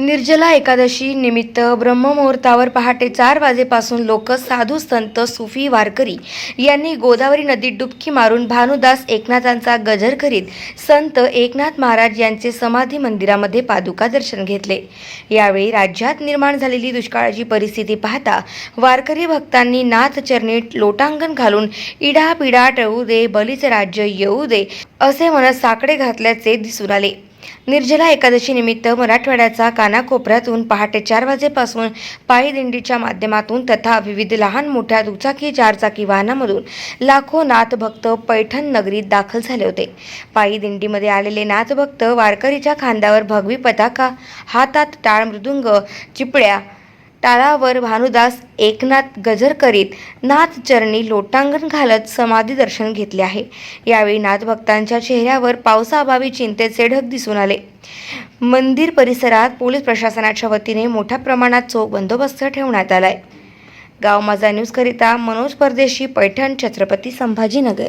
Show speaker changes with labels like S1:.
S1: निर्जला एकादशी निमित्त ब्रह्ममुहूर्तावर पहाटे 4 वाजेपासून लोक साधू संत सुफी वारकरी यांनी गोदावरी नदीत डुबकी मारून भानुदास एकनाथांचा गजर करीत संत एकनाथ महाराज यांचे समाधी मंदिरामध्ये पादुका दर्शन घेतले। यावेळी राज्यात निर्माण झालेली दुष्काळाची परिस्थिती पाहता वारकरी भक्तांनी नाथ चरणी लोटांगण घालून इडा पिडा टळू दे, बलीचे राज्य येऊ दे असे म्हणत साकडे घातल्याचे दिसून आले। निर्जला एकादशी निमित्त मराठवाड्याच्या कानाकोपऱ्यातून पहाटे 4 वाजेपासून पायी दिंडीच्या माध्यमातून तथा विविध लहान मोठ्या दुचाकी चारचाकी वाहनांमधून लाखो नाथ भक्त पैठण नगरीत दाखल झाले होते। पायी दिंडीमध्ये आलेले नाथ भक्त वारकरीच्या खांद्यावर भगवी पताका, हातात टाळ मृदुंग, चिपळ्या, टाळावर भानुदास एकनाथ गजर करीत नाथ चरणी लोटांगण घालत समाधी दर्शन घेतले आहे। यावेळी नाथ भक्तांच्या चेहऱ्यावर पावसाअभावी चिंतेचे ढग दिसून आले। मंदिर परिसरात पोलीस प्रशासनाच्या वतीने मोठ्या प्रमाणात चोख बंदोबस्त ठेवण्यात आलाय। गाव माझा न्यूज करिता मनोज परदेशी, पैठण, छत्रपती संभाजीनगर।